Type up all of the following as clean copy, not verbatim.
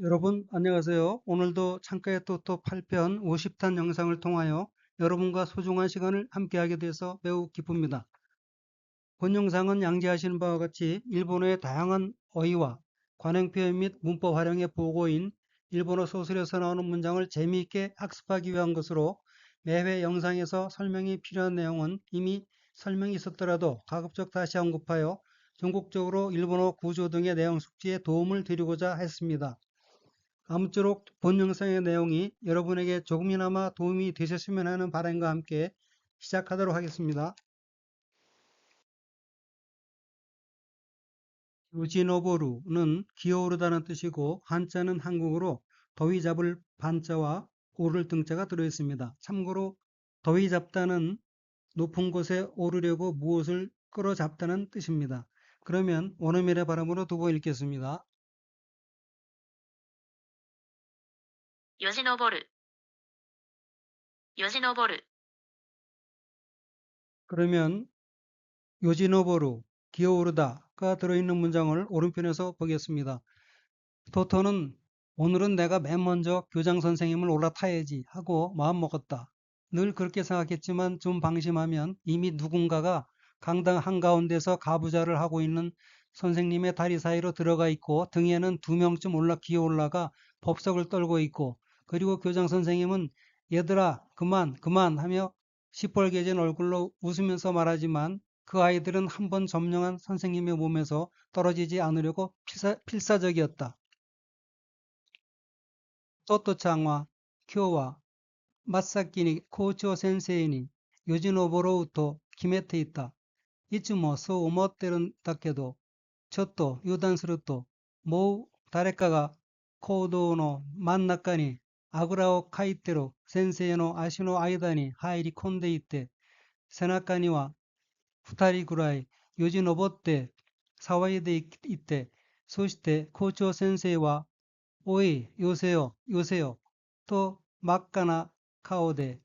여러분 안녕하세요. 오늘도 창가의 토토 8편 50탄 영상을 통하여 여러분과 소중한 시간을 함께하게 돼서 매우 기쁩니다. 본 영상은 양지하시는 바와 같이 일본어의 다양한 어휘와 관행 표현 및 문법 활용의 보고인 일본어 소설에서 나오는 문장을 재미있게 학습하기 위한 것으로 매회 영상에서 설명이 필요한 내용은 이미 설명이 있었더라도 가급적 다시 언급하여 전국적으로 일본어 구조 등의 내용 숙지에 도움을 드리고자 했습니다. 아무쪼록 본 영상의 내용이 여러분에게 조금이나마 도움이 되셨으면 하는 바람과 함께 시작하도록 하겠습니다. 요지노보루는 기어오르다는 뜻이고 한자는 한국어로 더위 잡을 반자와 오를 등자가 들어있습니다. 참고로 더위 잡다는 높은 곳에 오르려고 무엇을 끌어잡다는 뜻입니다. 그러면 원어민의 발음으로 두고 읽겠습니다. よじ登る、よじ登る、 그러면 요지노보루, 기어오르다가 들어있는 문장을 오른편에서 보겠습니다. 토토는 오늘은 내가 맨 먼저 교장 선생님을 올라타야지 하고 마음먹었다. 늘 그렇게 생각했지만 좀 방심하면 이미 누군가가 강당 한가운데서 가부좌를 하고 있는 선생님의 다리 사이로 들어가 있고 등에는 2명쯤 기어 올라가 법석을 떨고 있고 그리고 교장 선생님은 얘들아 그만 그만 하며 시뻘개진 얼굴로 웃으면서 말하지만 그 아이들은 한번 점령한 선생님의 몸에서 떨어지지 않으려고 필사적이었다. トットちゃんは今日は真っ先に校長先生によじ登ろうと決めていた。いつもそう思ってるんだけど、ちょっと油断すると、もう誰かが講堂の真ん中にあぐらをかいてる先生の足の間に入り込んでいて、背中には2人ぐらいよじ登って騒いでいて、そして校長先生はおい、よせよ、よせよ、と真っ赤な顔で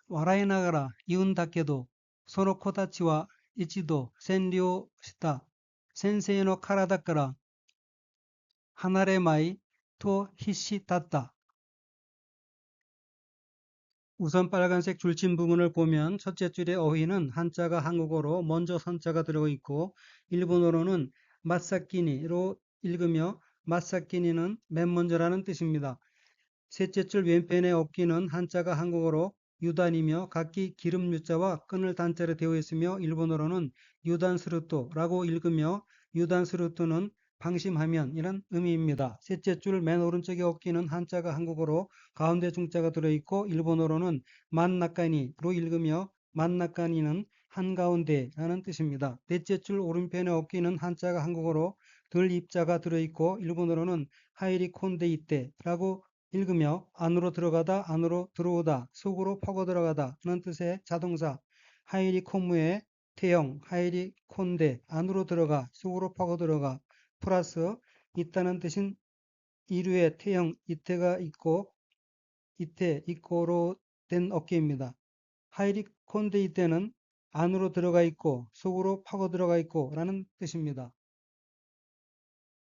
笑いながら言うんだけど、その子たちは一度占領した先生の体から離れまいと必死だった。 우선 빨간색 줄침 부분을 보면 첫째 줄의 어휘는 한자가 한국어로 먼저 선자가 들어있고 일본어로는 마사키니로 읽으며 마사키니는 맨 먼저라는 뜻입니다. 셋째 줄 왼편의 어귀는 한자가 한국어로 유단이며 각기 기름 유자와 끈을 단자로 되어 있으며 일본어로는 유단스루토라고 읽으며 유단스루토는 방심하면 이란 의미입니다. 셋째 줄 맨 오른쪽의 어귀는 한자가 한국어로 가운데 중자가 들어있고 일본어로는 만나까니로 읽으며 만나까니는 한가운데라는 뜻입니다. 넷째 줄 오른편의 어귀는 한자가 한국어로 들 입자가 들어있고 일본어로는 하이리 콘데이테라고 읽으며 안으로 들어가다, 안으로 들어오다, 속으로 파고 들어가다는 뜻의 자동사 하이리 콤무의 태형, 하이리 콘데, 안으로 들어가, 속으로 파고 들어가, 플러스 있다는 뜻인 이류의 태형, 이태가 있고, 이태, 있고로 된 어깨입니다. 하이리 콘데 이때는 안으로 들어가 있고, 속으로 파고 들어가 있고 라는 뜻입니다.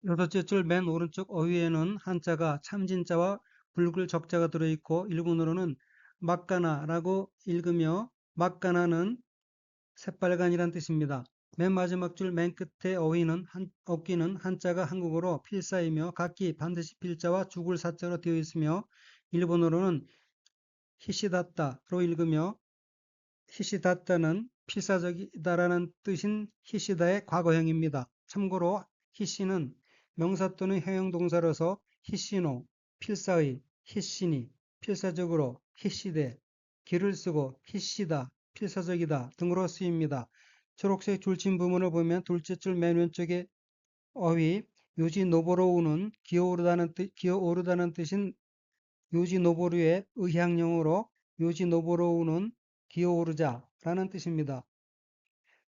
여섯째 줄 맨 오른쪽 어휘에는 한자가 참진자와 붉을 적자가 들어있고 일본어로는 막가나라고 읽으며 막가나는 새빨간이란 뜻입니다. 맨 마지막 줄 맨 끝에 어귀는 한자가 한국어로 필사이며 각기 반드시 필자와 죽을 사자로 되어 있으며 일본어로는 히시다타로 읽으며 히시다타는 필사적이다라는 뜻인 히시다의 과거형입니다. 참고로 히시는 명사 또는 형용 동사로서 히시노, 필사의, 히시니, 필사적으로, 히시대, 기를 쓰고 히시다, 필사적이다 등으로 쓰입니다. 초록색 줄침 부분을 보면 둘째 줄 맨 왼쪽의 어휘 요지 노보로우는 기어오르다는 뜻인 요지 노보루의 의향형으로 요지 노보로우는 기어오르자라는 뜻입니다.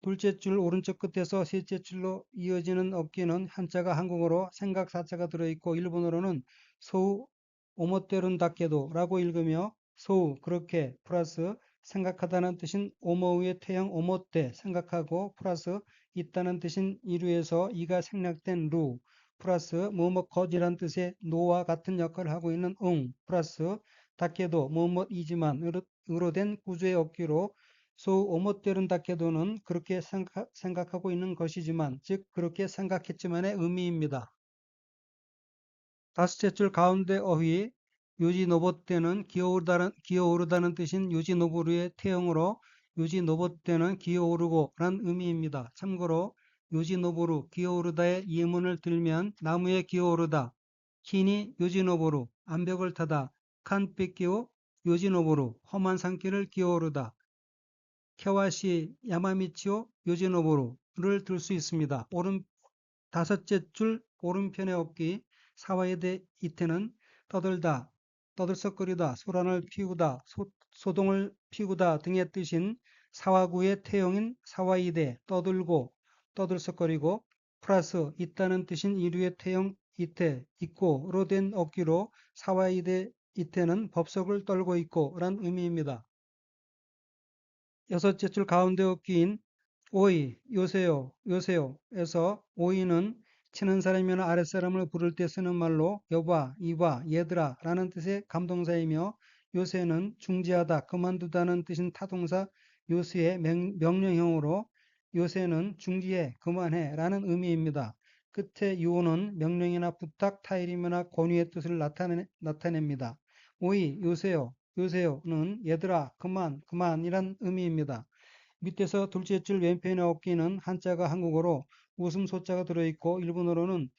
둘째 줄 오른쪽 끝에서 셋째 줄로 이어지는 어귀는 한자가 한국어로 생각사자가 들어있고 일본어로는 소우 오모테룬다케도 라고 읽으며 소우 그렇게 플러스 생각하다는 뜻인 오모우의 태형 오모테 생각하고 플러스 있다는 뜻인 이루에서 이가 생략된 루 플러스 뭐뭐 거지란 뜻의 노와 같은 역할을 하고 있는 응 플러스 닥해도 뭐뭐이지만 으로 된 구조의 어기로 소 오못되는 닥해도는 그렇게 생각하고 있는 것이지만 즉 그렇게 생각했지만의 의미입니다. 다섯째 줄 가운데 어휘 요지노봇 때는 기어오르다는 뜻인 요지노보루의 태형으로 요지노봇 때는 기어오르고 란 의미입니다. 참고로 요지노보루 기어오르다의 예문을 들면 나무에 기어오르다 키니 요지노보루 암벽을 타다 칸 뺏기오 요지노보루 험한 산길을 기어오르다 케와시 야마미치오 요지노보루를 들 수 있습니다. 다섯째 줄 오른편의 어깨 사와에데 이때는 떠들다, 떠들썩거리다, 소란을 피우다, 소동을 피우다 등의 뜻인 사와구의 태형인 사와이데 떠들고 떠들썩거리고 플러스 있다는 뜻인 이류의 태형 이때 있고로 된 어기로 사와이데 이때는 법석을 떨고 있고 란 의미입니다. 여섯째 줄 가운데 어기인 오이, 요새요, 요새요에서 오이는 치는 사람이나 아랫사람을 부를 때 쓰는 말로 여봐, 이봐, 얘들아 라는 뜻의 감동사이며 요새는 중지하다, 그만두다는 뜻인 타동사 요새의 명령형으로 요새는 중지해, 그만해 라는 의미입니다. 끝에 요는 명령이나 부탁, 타일이나 권유의 뜻을 나타냅니다. 오이, 요새요, 요새요는 얘들아, 그만이란 의미입니다. 밑에서 둘째 줄 왼편의 어깨는 한자가 한국어로 웃음소자가 들어있고 일본어로는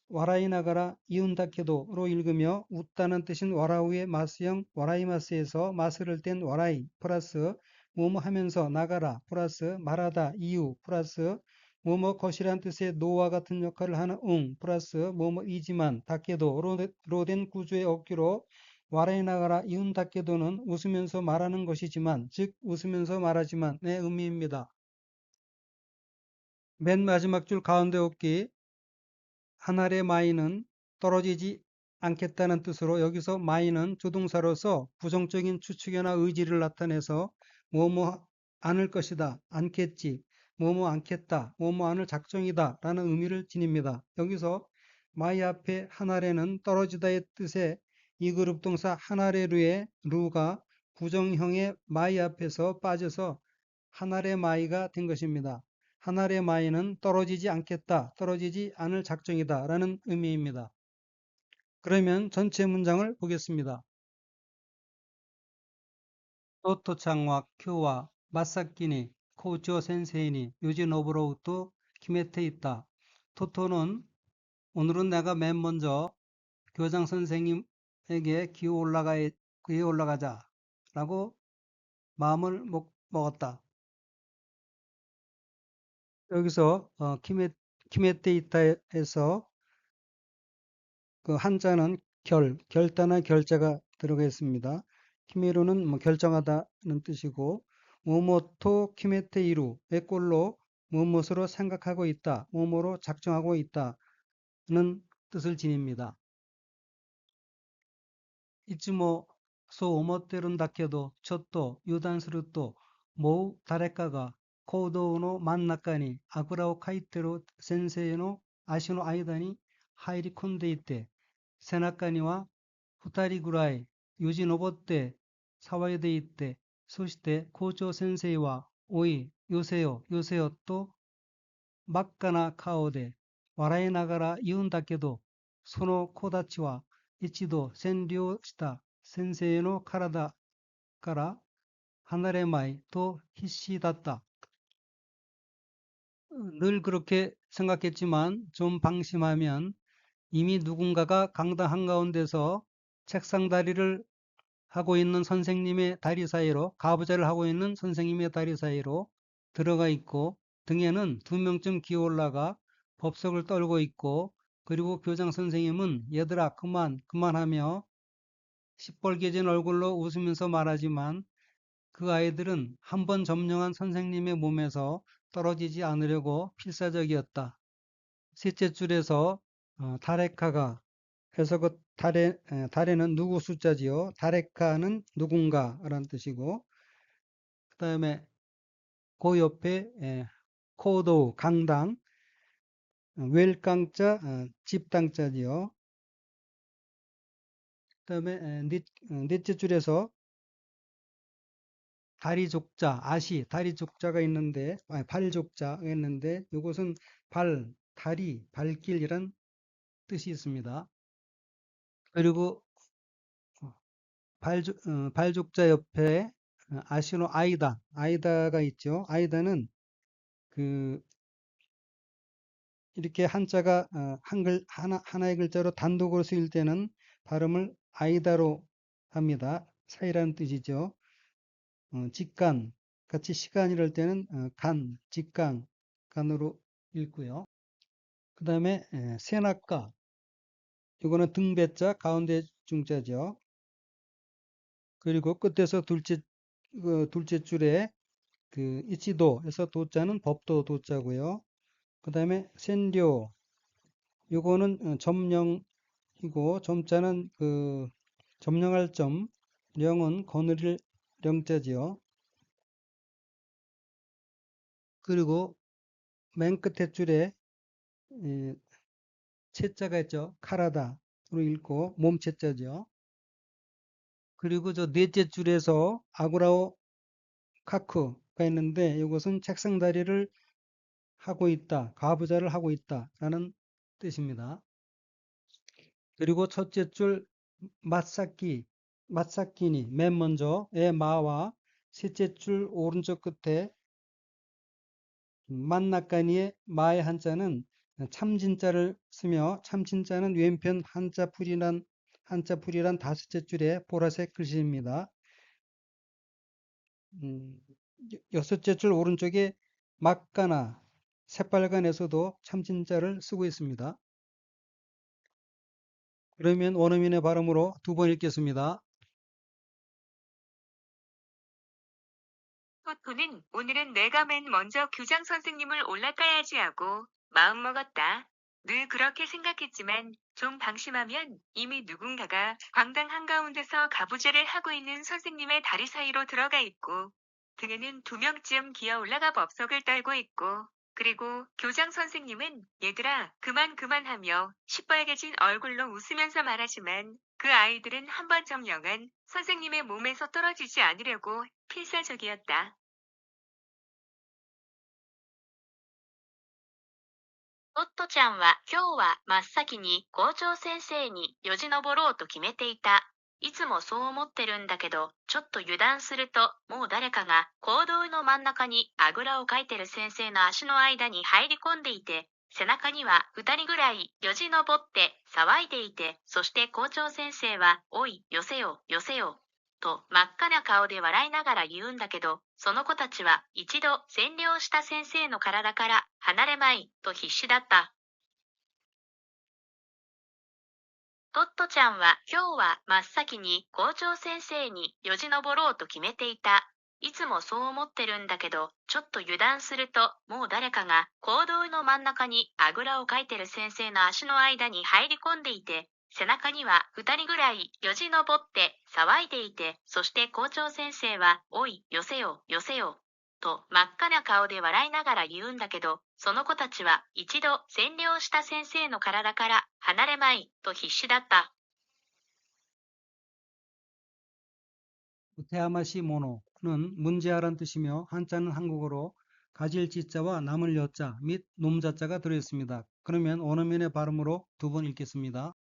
와라이 나가라 이운다케도로 읽으며 웃다는 뜻인 와라우의 마스형 와라이마스에서 마스를 뗀 와라이 플러스 뭐뭐 하면서 나가라 플러스 말하다 이유 플러스 뭐뭐 것이란 뜻의 노와 같은 역할을 하는 응 플러스 뭐뭐이지만 다케도로 된 구조의 어깨로 와라이 나가라 이운 다케도는 웃으면서 말하는 것이지만 즉 웃으면서 말하지만의 의미입니다. 맨 마지막 줄 가운데 어깨 한 알의 마이는 떨어지지 않겠다는 뜻으로 여기서 마이는 조동사로서 부정적인 추측이나 의지를 나타내서 뭐뭐 않을 것이다, 않겠지, 뭐뭐 않겠다, 뭐뭐 않을 작정이다 라는 의미를 지닙니다. 여기서 마이 앞에 한 알에는 떨어지다의 뜻의 이그룹 동사 한 알의 루가 부정형의 마이 앞에서 빠져서 한 알의 마이가 된 것입니다. 한 알의 마이는 떨어지지 않겠다, 떨어지지 않을 작정이다 라는 의미입니다. 그러면 전체 문장을 보겠습니다. 토토창와 큐와 마사키니 코우치오 센세이니 요지노부로우토 키메테 있다. 토토는 오늘은 내가 맨 먼저 교장 선생님에게 기어 올라가자 라고 마음을 먹었다. 여기서 키메테 있다에서 그 한자는 결단할 결자가 들어가 있습니다. 키메로는 뭐 결정하다는 뜻이고, 모모토 키메테 이루의 꼴로 무엇으로 생각하고 있다, 뭐뭐로 작정하고 있다는 뜻을 지닙니다. いつもそう思ってるんだけど、ちょっと油断すると、もう誰かが行動の真ん中にあぐらをかいてる先生の足の間に入り込んでいて、背中には2人ぐらいよじ登って騒いでいて、そして校長先生は、おい、よせよ、よせよと真っ赤な顔で笑いながら言うんだけど、その子たちは一度占領した先生の体から離れまいと必死だった。늘 그렇게 생각했지만 좀 방심하면 이미 누군가가 강당 한가운데서 책상 다리를 하고 있는 선생님의 다리 사이로, 가부좌를 하고 있는 선생님의 다리 사이로 들어가 있고 등에는 2명쯤 기어 올라가 법석을 떨고 있고, 그리고 교장 선생님은 얘들아 그만하며 시뻘개진 얼굴로 웃으면서 말하지만 그 아이들은 한 번 점령한 선생님의 몸에서 떨어지지 않으려고 필사적이었다. 셋째 줄에서 다레카가 해서 그 달에는 누구 숫자지요? 다레카는 누군가라는 뜻이고, 그 다음에 그 옆에 코도 강당, 웰강자, 집당자지요. 그다음에 넷째 줄에서 다리족자, 다리족자가 있는데, 발족자가 있는데, 이것은 다리, 발길이란 뜻이 있습니다. 그리고 어, 발족자 옆에 아시노 아이다가 있죠. 아이다는 그 이렇게 한자가 한글 하나의 글자로 단독으로 쓰일 때는 발음을 아이다로 합니다. 사이라는 뜻이죠. 직간 같이 시간 이럴 때는 간으로 읽고요. 그 다음에 세나까 이거는 등배자 가운데 중자죠. 그리고 끝에서 둘째 줄에 그 이치도에서 도자는 법도 도자고요. 그 다음에 센료 요거는 점령이고 점자는 그 점령할 점, 령은 거느릴 령자지요. 그리고 맨 끝에 줄에 에, 채자가 있죠. 카라다로 읽고 몸채자죠. 그리고 저 넷째 줄에서 아구라오 카크가 있는데 이것은 책상 다리를 하고 있다, 가부좌를 하고 있다라는 뜻입니다. 그리고 첫째 줄 마사키니 맨 먼저의 마와 셋째 줄 오른쪽 끝에 만나까니의 마의 한자는 참진자를 쓰며 참진자는 왼편 한자풀이란 다섯째 줄에 보라색 글씨입니다. 여섯째 줄 오른쪽에 막가나 새빨간에서도 참진자를 쓰고 있습니다. 그러면 원어민의 발음으로 두 번 읽겠습니다. 토토는 오늘은 내가 맨 먼저 교장 선생님을 올라가야지 하고 마음먹었다. 늘 그렇게 생각했지만 좀 방심하면 이미 누군가가 광장 한가운데서 가부좌를 하고 있는 선생님의 다리 사이로 들어가 있고 등에는 2명쯤 기어 올라가 법석을 떨고 있고 그리고 교장 선생님은 얘들아 그만하며 시뻘개진 얼굴로 웃으면서 말하지만 그 아이들은 한 번 점령한 선생님의 몸에서 떨어지지 않으려고 필사적이었다. トットちゃんは今日は真っ先に校長先生によじ登ろうと決めていた。いつもそう思ってるんだけど、ちょっと油断すると、もう誰かが講堂の真ん中にあぐらをかいてる先生の足の間に入り込んでいて、背中には2人ぐらいよじ登って騒いでいて、そして校長先生は、おい、よせよ、よせよ、と真っ赤な顔で笑いながら言うんだけど、その子たちは一度占領した先生の体から離れまいと必死だった。トットちゃんは今日は真っ先に校長先生によじ登ろうと決めていた。いつもそう思ってるんだけど、ちょっと油断すると、もう誰かが講堂の真ん中にあぐらをかいてる先生の足の間に入り込んでいて、背中には2人ぐらいよじ登って騒いでいて、そして校長先生は、おい、よせよ、よせよ、と真っ赤な顔で笑いながら言うんだけど、その子たちは一度占領した先生の体から離れまいと必死だった。 테아마시 모노는 문제아란 뜻이며 한자는 한국어로 가질 지자와 남을 여자 및 놈자자가 들어있습니다. 그러면 원어민의 발음으로 두 번 읽겠습니다.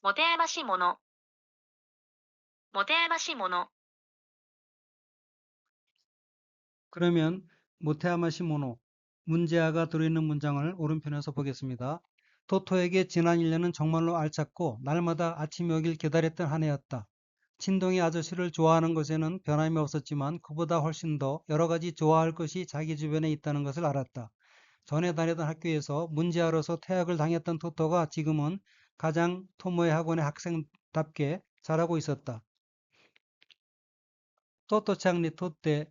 持て余し者、持て余し者。 그러면 모테아마시 모노 문제아가 들어있는 문장을 오른편에서 보겠습니다. 토토에게 지난 1년은 정말로 알찼고 날마다 아침이 오길 기다렸던 한 해였다. 친동이 아저씨를 좋아하는 것에는 변함이 없었지만 그보다 훨씬 더 여러 가지 좋아할 것이 자기 주변에 있다는 것을 알았다. 전에 다니던 학교에서 문제아로서 퇴학을 당했던 토토가 지금은 가장 토모의 학원의 학생답게 잘하고 있었다. 토토ちゃんにとって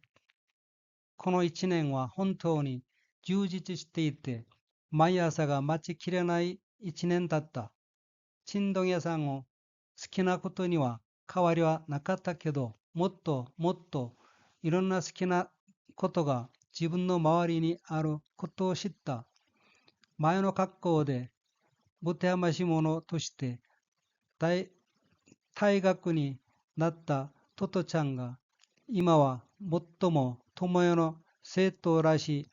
この1年は本当に充実していて、毎朝が待ちきれない1年だった。陳道屋さんを好きなことには変わりはなかったけど、もっともっといろんな好きなことが自分の周りにあることを知った。前の学校で持て余し者として退学になったトトちゃんが今は最も友よの生徒らし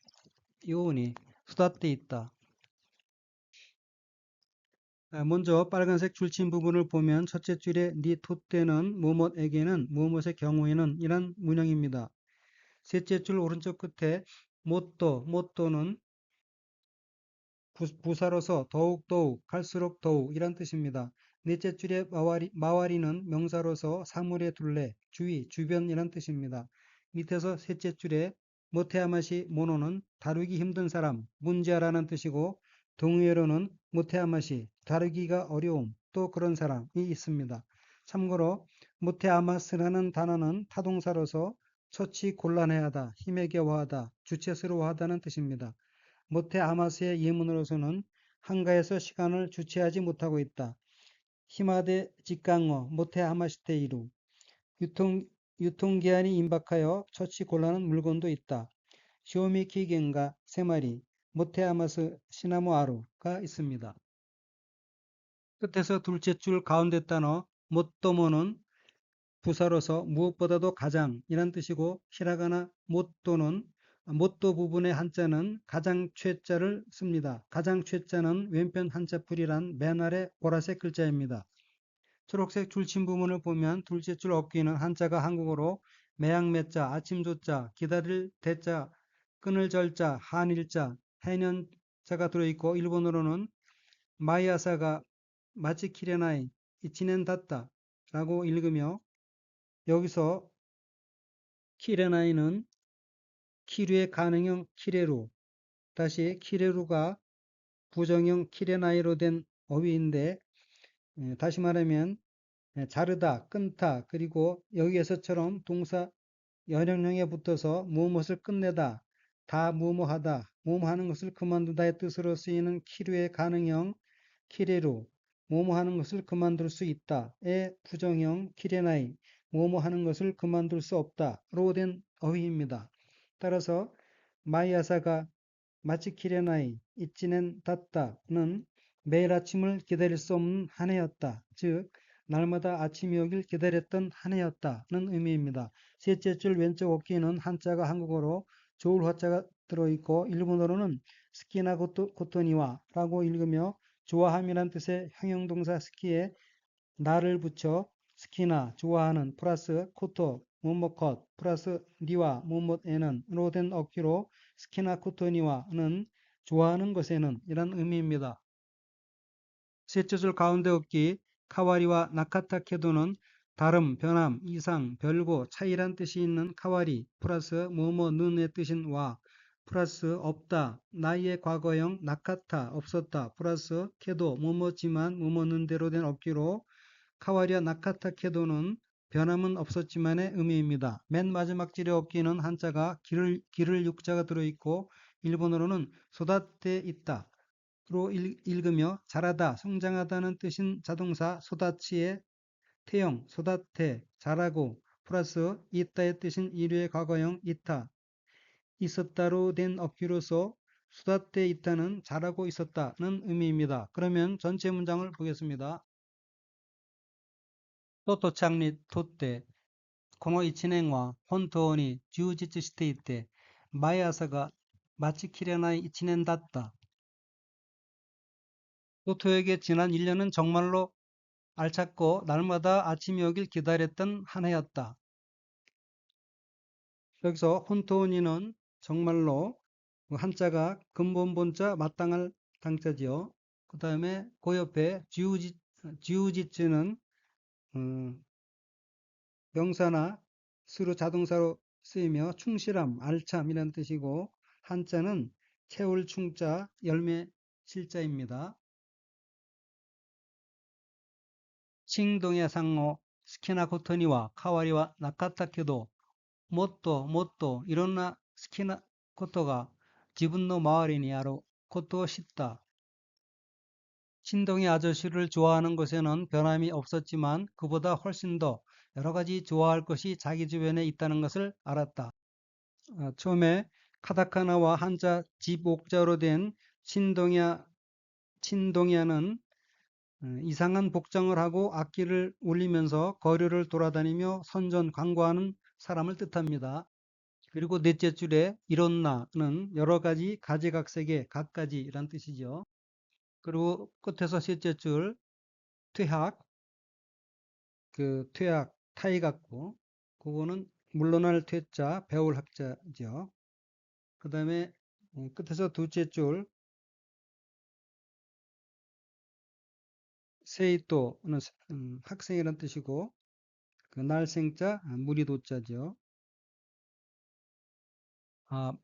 いように育っていった。 먼저 빨간색 줄침 부분을 보면 첫째 줄에 니 톳대는 무엇에게는 무엇의 경우에는 이란 문형입니다. 셋째 줄 오른쪽 끝에 못도는 부사로서 더욱 갈수록 더욱 이란 뜻입니다. 넷째 줄에 마와리는 명사로서 사물의 둘레, 주위, 주변이란 뜻입니다. 밑에서 셋째 줄에 모테아마시 모노는 다루기 힘든 사람, 문제아라는 뜻이고 동의어로는 모테아마시, 다루기가 어려움, 또 그런 사람이 있습니다. 참고로 모테아마스라는 단어는 타동사로서 처치 곤란해하다, 힘에 겨워하다, 주체스러워하다는 뜻입니다. 모테아마스의 예문으로서는 한가해서 시간을 주체하지 못하고 있다. 히마데 직강어 모테아마시테이루 유통기한이 임박하여 처치 곤란한 물건도 있다. 시오미키겐가 3마리 모테아마스 시나모 아루가 있습니다. 끝에서 둘째 줄 가운데 단어 못도모는 부사로서 무엇보다도 가장이란 뜻이고 히라가나 못도 부분의 한자는 가장 최자를 씁니다. 가장 최자는 왼편 한자풀이란 맨 아래 보라색 글자입니다. 초록색 줄침 부분을 보면 둘째 줄 어귀는 한자가 한국어로 매양매자, 아침조자, 기다릴 대자, 끊을 절자, 한일자, 해년자가 들어있고 일본어로는 마이아사가 마치키레나이 이치넨 닷다 라고 읽으며 여기서 키레나이는 키류의 가능형 키레루, 다시 키레루가 부정형 키레나이로 된 어휘인데 다시 말하면 자르다, 끊다, 그리고 여기에서처럼 동사 연형형에 붙어서 무엇을 끝내다, 다 무엇하다, 무엇하는 것을 그만두다의 뜻으로 쓰이는 키류의 가능형 키레루, 무엇하는 것을 그만둘 수 있다의 부정형 키레나이, 무엇하는 것을 그만둘 수 없다로 된 어휘입니다. 따라서 마이아사가 마치키레나이 이치넨 닷다는 매일 아침을 기다릴 수 없는 한 해였다. 즉 날마다 아침이 오길 기다렸던 한 해였다는 의미입니다. 셋째 줄 왼쪽 어깨에는 한자가 한국어로 좋을 화자가 들어있고 일본어로는 스키나 고토니와 라고 읽으며 좋아함이란 뜻의 형용동사 스키에 나를 붙여 스키나 좋아하는 플러스 코토 뭐뭐컷 플러스 니와 뭐뭐에는 로 된 어귀로 스키나 코토니와는 좋아하는 것에는 이란 의미입니다. 셋째 줄 가운데 어귀 카와리와 나카타케도는 다름, 변함, 이상, 별고, 차이란 뜻이 있는 카와리 플러스 뭐뭐는의 뜻인 와 플러스 없다, 나의 과거형 나카타 없었다 플러스 케도 뭐뭐지만 뭐뭐는 대로 된 어귀로 카와리와 나카타케도는 변함은 없었지만의 의미입니다. 맨 마지막 줄의 어귀는 한자가 기를 육자가 들어있고 일본어로는 소다테 있다 로 읽으며 자라다, 성장하다는 뜻인 자동사 소다치의 태형, 소다테, 자라고 플러스 있다의 뜻인 이류의 과거형 있다, 있었다로 된 어귀로서 소다테 있다는 자라고 있었다는 의미입니다. 그러면 전체 문장을 보겠습니다. トトちゃんにとってこの一年は本当に充実していて、毎朝が待ちきれない一年だった。토토에게 지난 1년은 정말로 알찼고 날마다 아침이 오길 기다렸던 한 해였다. 여기서 혼토니는 정말로 한자가 근본 본자 마땅할 당자지요. 그 다음에 그 옆에 지우지츠는 명사나 수로 자동사로 쓰이며 충실함, 알참이라는 뜻이고 한자는 채울 충자, 열매 실자입니다. 칭동의 상어, 스키나 코토니와 카와리와 나카타케도 모또 이런나 스키나 코토가 지분노 마을이니 아로 코토 싶다. 신동의 아저씨를 좋아하는 것에는 변함이 없었지만 그보다 훨씬 더 여러 가지 좋아할 것이 자기 주변에 있다는 것을 알았다. 처음에 카타카나와 한자 집옥자로 된 친동야는 이상한 복장을 하고 악기를 울리면서 거리를 돌아다니며 선전 광고하는 사람을 뜻합니다. 그리고 넷째 줄에 이론나는 여러 가지 가지각색의 갖가지란 뜻이죠. 그리고 끝에서 셋째 줄 퇴학, 퇴학, 타이 같고 그거는 물러날 퇴자, 배울 학자죠. 그 다음에 끝에서 둘째 줄 세이토는 학생이란 뜻이고 그 날생자, 무리도자죠.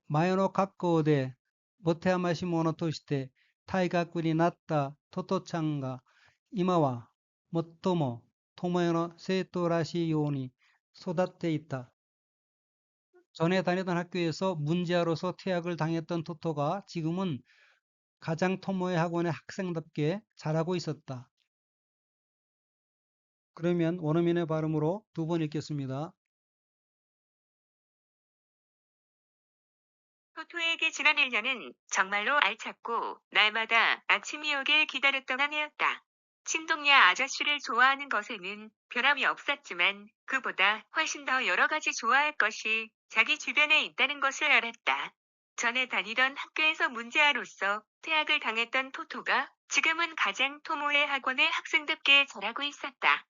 前の格好で持て余し者として退学になったトトちゃんが今は最も友よの生徒らしいように育っていた. 전에 다니던 학교에서 문제아로서 퇴학을 당했던 토토가 지금은 가장 토모의 학원의 학생답게 잘하고 있었다. 그러면 원어민의 발음으로 두 번 읽겠습니다. 토토에게 지난 1년은 정말로 알찼고 날마다 아침이 오길 기다렸던 한 해였다. 친동야 아저씨를 좋아하는 것에는 변함이 없었지만 그보다 훨씬 더 여러 가지 좋아할 것이 자기 주변에 있다는 것을 알았다. 전에 다니던 학교에서 문제아로서 퇴학을 당했던 토토가 지금은 가장 토모의 학원의 학생답게 잘하고 있었다.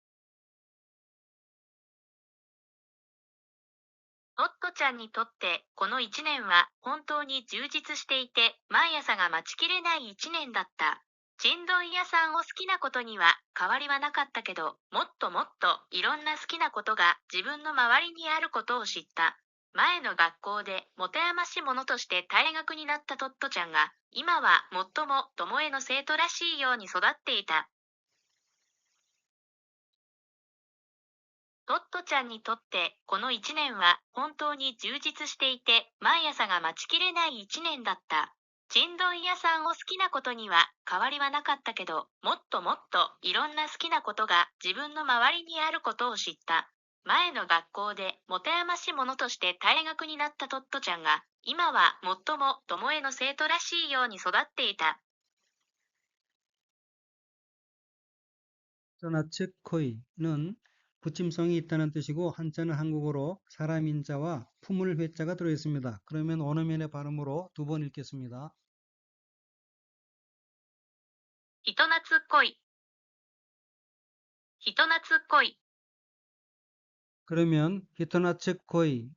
トットちゃんにとってこの1年は本当に充実していて毎朝が待ちきれない1年だった。チンドン屋さんを好きなことには変わりはなかったけど、もっともっといろんな好きなことが自分の周りにあることを知った。前の学校で持て余し者として退学になったトットちゃんが、今は最も友への生徒らしいように育っていた。トットちゃんにとってこの1年は本当に充実していて毎朝が待ちきれない1年だった。チンドン屋さんを好きなことには変わりはなかったけど、もっともっといろんな好きなことが自分の周りにあることを知った。前の学校で持て余し者として退学になったトットちゃんが、今は最も友への生徒らしいように育っていた。히토나츠코이는 붙임성이 있다는 뜻이고 한자는 한국어로 사람인자와 품을 회자가 들어있습니다. 그러면 원어민의 발음으로 두 번 읽겠습니다. 人懐っこい。人懐っこい。 그러면 히토나츠코이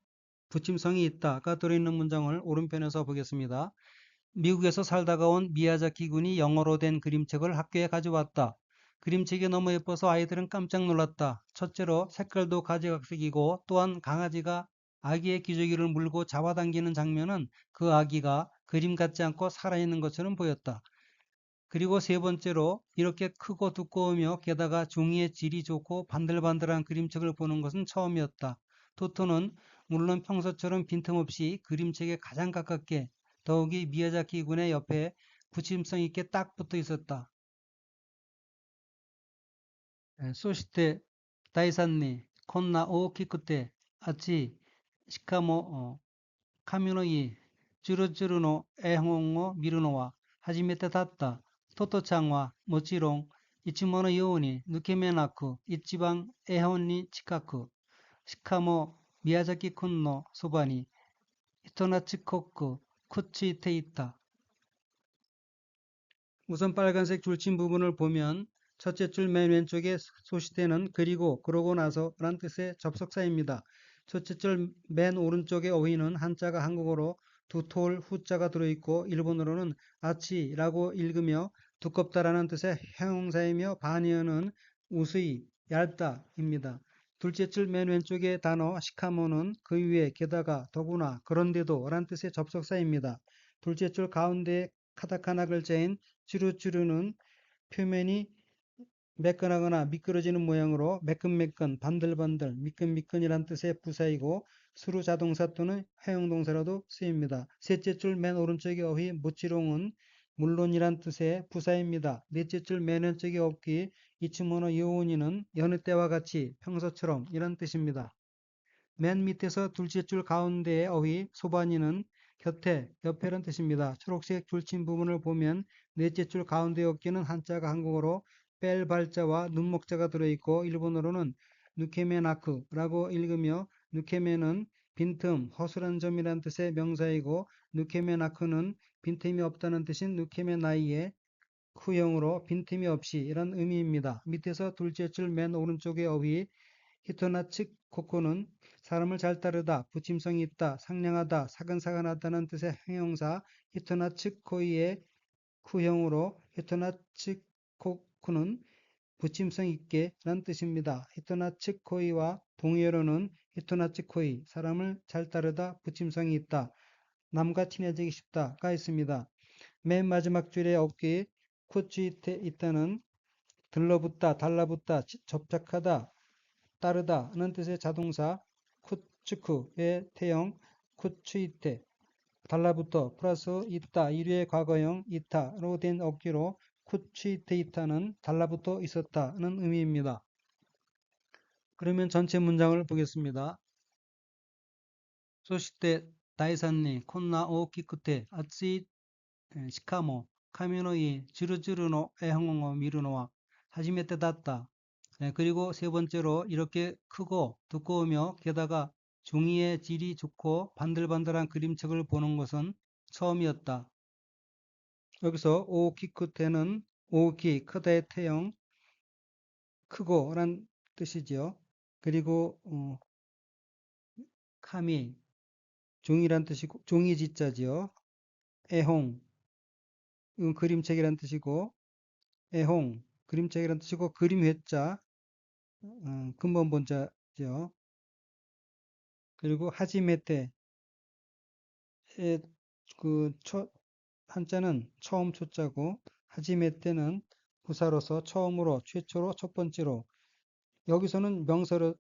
붙임성이 있다가 들어있는 문장을 오른편에서 보겠습니다. 미국에서 살다가 온 미야자키 군이 영어로 된 그림책을 학교에 가져왔다. 그림책이 너무 예뻐서 아이들은 깜짝 놀랐다. 첫째로 색깔도 가지각색이고 또한 강아지가 아기의 기저귀를 물고 잡아당기는 장면은 그 아기가 그림 같지 않고 살아있는 것처럼 보였다. 그리고 세 번째로 이렇게 크고 두꺼우며 게다가 종이의 질이 좋고 반들반들한 그림책을 보는 것은 처음이었다. 토토는 물론 평소처럼 빈틈없이 그림책에 가장 가깝게 더욱이 미야자키 군의 옆에 붙임성 있게 딱 붙어 있었다. そして第3にこんな大きくて厚いしかも紙のいいジュルジュルの絵本を見るのは初めてだった。トトちゃんはもちろんいつものように抜け目なく一番絵本に近く、しかも宮崎くんのそばに人懐っこくくっついていた。 우선 빨간색 줄침 부분을 보면 첫째 줄 맨 왼쪽에 소시대는 그리고 그러고 나서 라는 뜻의 접속사입니다. 첫째 줄 맨 오른쪽의 어휘는 한자가 한국어로 두톨 후자가 들어있고 일본어로는 아치라고 읽으며 두껍다라는 뜻의 형용사이며 반의어는 우스이, 얇다입니다. 둘째 줄 맨 왼쪽의 단어 시카모는 그 위에 게다가 더구나 그런데도 라는 뜻의 접속사입니다. 둘째 줄 가운데 카타카나 글자인 쭈루쭈루는 표면이 매끈하거나 미끄러지는 모양으로 매끈매끈, 반들반들, 미끈미끈이란 뜻의 부사이고 수루 자동사 또는 회용동사로도 쓰입니다. 셋째 줄 맨 오른쪽의 어휘 모찌롱은 물론이란 뜻의 부사입니다. 넷째 줄 맨 왼쪽의 어휘 이츠모노 요오니는 여느 때와 같이 평소처럼 이란 뜻입니다. 맨 밑에서 둘째 줄 가운데의 어휘 소바니는 곁에, 옆에란 뜻입니다. 초록색 줄침 부분을 보면 넷째 줄 가운데 어깨는 한자가 한국어로 뺄 발자와 눈목자가 들어있고 일본어로는 누케메나크라고 읽으며 누케메는 빈틈, 허술한 점이란 뜻의 명사이고 누케메나크는 빈틈이 없다는 뜻인 누케메나이의 후형으로 빈틈이 없이 이란 의미입니다. 밑에서 둘째 줄 맨 오른쪽의 어휘 히토나츠 코코는 사람을 잘 따르다, 부침성이 있다, 상냥하다, 사근사근하다는 뜻의 형용사 히토나츠 코이의 후형으로 히토나츠 코쿠는 부침성 있게 란 뜻입니다. 히토나츠 코이와 동의어로는 히토나츠 코이, 사람을 잘 따르다, 부침성이 있다, 남과 친해지기 쉽다가 있습니다. 맨 마지막 줄의 어깨 쿠츠이테 있다는 들러붙다, 달라붙다, 접착하다, 따르다는 뜻의 자동사 쿠츠쿠의 태형 쿠츠이테 달라붙어 플러스 있다 이류의 과거형 이타로 된 어기로 쿠츠이테 이타는 달라붙어 있었다는 의미입니다. 그러면 전체 문장을 보겠습니다. 소시테 다이산니 콘나 오키쿠테 아츠이 시카모 카미노이 주르주르노 에홍어 미루노와 하지메테 닿다. 그리고 세 번째로 이렇게 크고 두꺼우며 게다가 종이의 질이 좋고 반들반들한 그림책을 보는 것은 처음이었다. 여기서 오키쿠테는 오키, 크다의 태형, 크고 란 뜻이지요. 그리고 카미, 종이란 뜻이고 종이 지자지요. 에홍, 이건 그림책이란 뜻이고 에홍, 그림책이란 뜻이고 그림 회자, 근본 본자죠. 그리고 하지메테 그 한자는 처음 초자고 하지메테는 부사로서 처음으로 최초로 첫 번째로 여기서는 명사로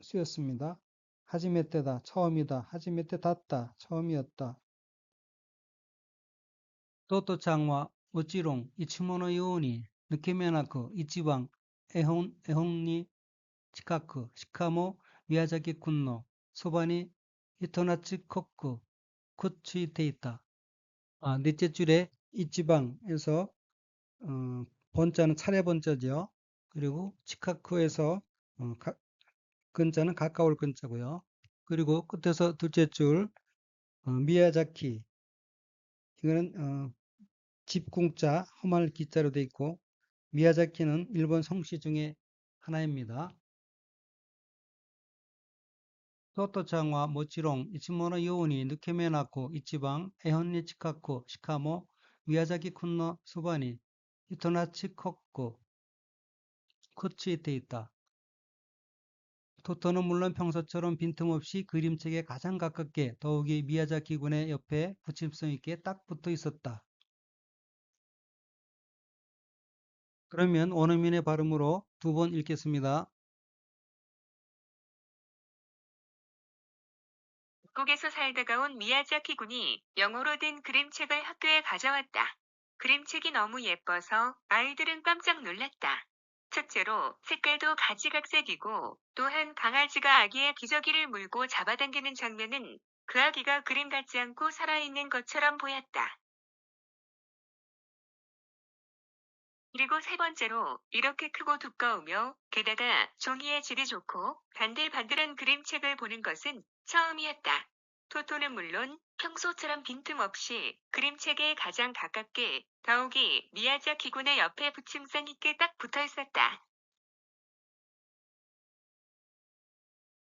쓰였습니다. 하지메테다 처음이다 하지메테 닿다 처음이었다. 토토짱와 모찌롱 이치모노 요오니 느끼메나크 이치방 에혼니 치카크 시카모 미야자키 군노 소바니 히토나츠 코쿠 쿠츠이테 있다. 넷째 줄에 이지방에서 번자는 차례 번자죠. 그리고 치카쿠에서 근자는 가까울 근자고요. 그리고 끝에서 둘째 줄 미야자키 이거는 집궁자 험할 기자로 되어 있고 미야자키는 일본 성씨 중에 하나입니다. 토토짱과 모찌롱 이치모노 요우니 느케메나코 이치방 에혼니 치카코 시카모 미야자키 쿤노 소바니 히토나치 코코 쿠츠이테 있다. 토토는 물론 평소처럼 빈틈없이 그림책에 가장 가깝게 더욱이 미야자키 군의 옆에 부침성 있게 딱 붙어 있었다. 그러면 원어민의 발음으로 두 번 읽겠습니다. 미국에서 살다가 온 미야자키 군이 영어로 된 그림책을 학교에 가져왔다. 그림책이 너무 예뻐서 아이들은 깜짝 놀랐다. 첫째로 색깔도 가지각색이고 또한 강아지가 아기의 기저귀를 물고 잡아당기는 장면은 그 아기가 그림 같지 않고 살아있는 것처럼 보였다. 그리고 세 번째로 이렇게 크고 두꺼우며 게다가 종이의 질이 좋고 반들반들한 그림책을 보는 것은 처음이었다. 토토는 물론 평소처럼 빈틈없이 그림책에 가장 가깝게 더욱이 미야자키 군의 옆에 부침성 있게 딱 붙어 있었다.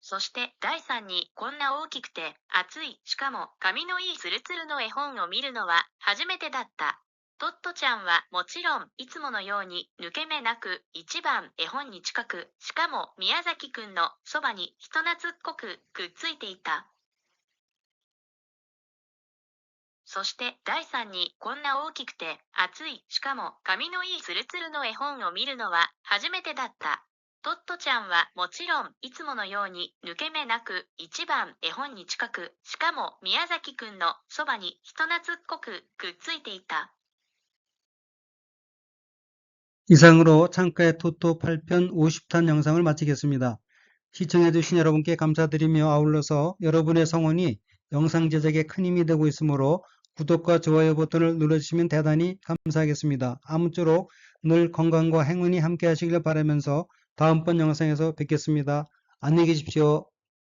そして第3にこんな大きくて厚いしかも紙のいいツルツルの絵本を見るのは初めてだった。トットちゃんはもちろんいつものように抜け目なく一番絵本に近く、しかも宮崎くんのそばに人懐っこくくっついていた。そして第3にこんな大きくて厚いしかも紙のいいツルツルの絵本を見るのは初めてだった。トットちゃんはもちろんいつものように抜け目なく一番絵本に近く、しかも宮崎くんのそばに人懐っこくくっついていた。 이상으로 창가의 토토 8편 50탄 영상을 마치겠습니다. 시청해주신 여러분께 감사드리며 아울러서 여러분의 성원이 영상 제작에 큰 힘이 되고 있으므로 구독과 좋아요 버튼을 눌러주시면 대단히 감사하겠습니다. 아무쪼록 늘 건강과 행운이 함께 하시길 바라면서 다음번 영상에서 뵙겠습니다. 안녕히 계십시오.